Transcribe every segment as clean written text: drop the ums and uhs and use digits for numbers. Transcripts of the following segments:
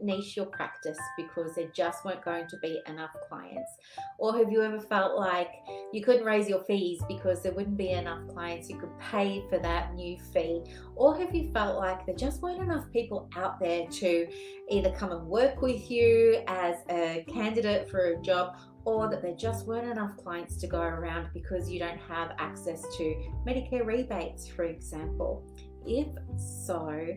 niche your practice because there just weren't going to be enough clients? Or have you ever felt like you couldn't raise your fees because there wouldn't be enough clients you could pay for that new fee? Or have you felt like there just weren't enough people out there to either come and work with you as a candidate for a job, or that there just weren't enough clients to go around because you don't have access to Medicare rebates, for example? If so,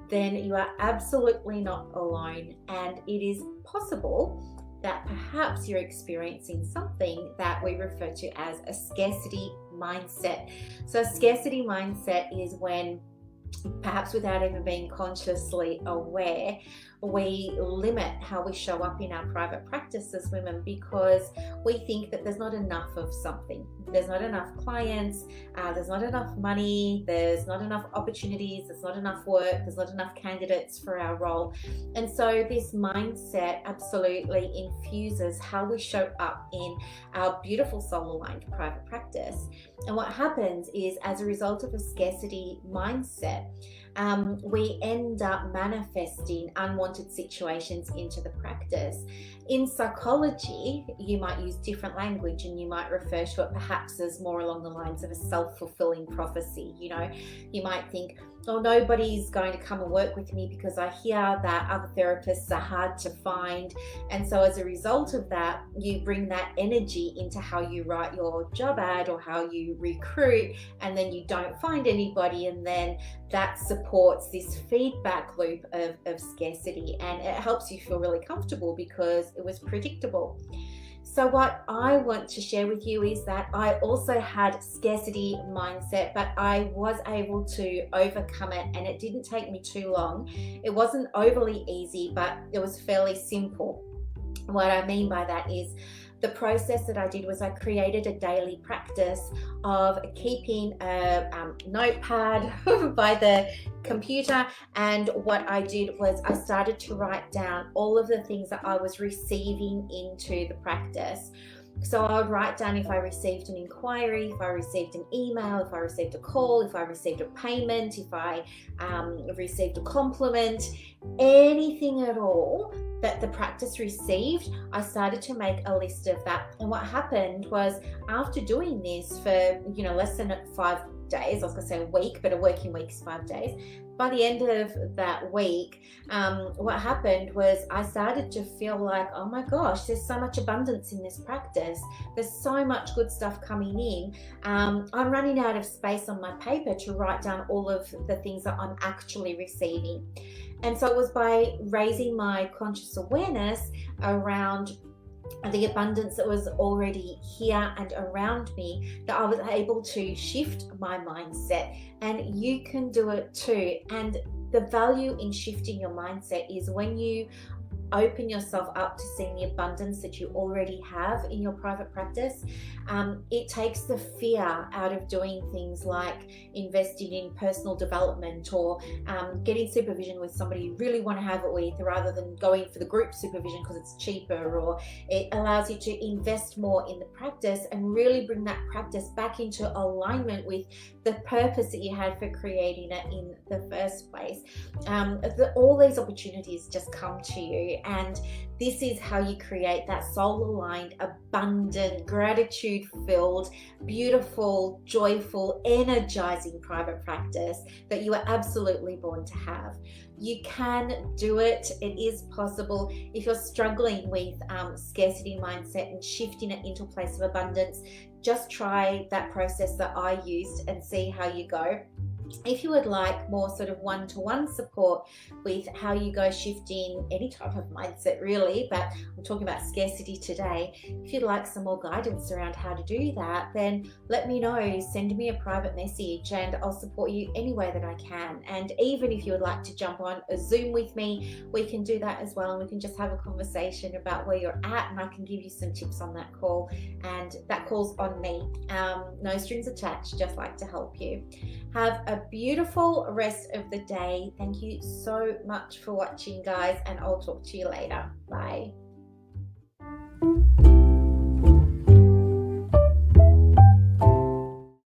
then you are absolutely not alone, and it is possible that perhaps you're experiencing something that we refer to as a scarcity mindset. So a scarcity mindset is when, perhaps without even being consciously aware, we limit how we show up in our private practice as women because we think that there's not enough of something. There's not enough clients, there's not enough money, there's not enough opportunities, there's not enough work, there's not enough candidates for our role. And so this mindset absolutely infuses how we show up in our beautiful soul-aligned private practice. And what happens is, as a result of a scarcity mindset, we end up manifesting unwanted situations into the practice. In psychology, you might use different language and you might refer to it perhaps as more along the lines of a self-fulfilling prophecy. You know, you might think, oh, nobody's going to come and work with me because I hear that other therapists are hard to find. And so as a result of that, you bring that energy into how you write your job ad or how you recruit, and then you don't find anybody, and then that supports this feedback loop of scarcity, and it helps you feel really comfortable because it was predictable. So what I want to share with you is that I also had scarcity mindset, but I was able to overcome it, and it didn't take me too long. It wasn't overly easy, but it was fairly simple. What I mean by that is, the process that I did was I created a daily practice of keeping a notepad by the computer, and what I did was I started to write down all of the things that I was receiving into the practice. So I would write down if I received an inquiry, if I received an email, if I received a call, if I received a payment, if I received a compliment, anything at all that the practice received. I started to make a list of that. And what happened was, after doing this for less than 5 days, I was going to say a week, but a working week is 5 days. By the end of that week, what happened was I started to feel like, oh my gosh, there's so much abundance in this practice. There's so much good stuff coming in. I'm running out of space on my paper to write down all of the things that I'm actually receiving. And so it was by raising my conscious awareness around the abundance that was already here and around me that I was able to shift my mindset. And you can do it too. And the value in shifting your mindset is when you open yourself up to seeing the abundance that you already have in your private practice. It takes the fear out of doing things like investing in personal development or getting supervision with somebody you really want to have it with, rather than going for the group supervision because it's cheaper. Or it allows you to invest more in the practice and really bring that practice back into alignment with the purpose that you had for creating it in the first place. All these opportunities just come to you, and this is how you create that soul-aligned, abundant, gratitude-filled, beautiful, joyful, energizing private practice that you are absolutely born to have. You can do it. It is possible. If you're struggling with scarcity mindset and shifting it into a place of abundance, just try that process that I used and see how you go. If you would like more sort of one-to-one support with how you go shifting any type of mindset really, but I'm talking about scarcity today, if you'd like some more guidance around how to do that, then let me know. Send me a private message and I'll support you any way that I can. And even if you would like to jump on a Zoom with me, we can do that as well, and we can just have a conversation about where you're at, and I can give you some tips on that call, and that call's on me. No strings attached, just like to help you. Have a beautiful rest of the day. Thank you so much for watching, guys, and I'll talk to you later. Bye.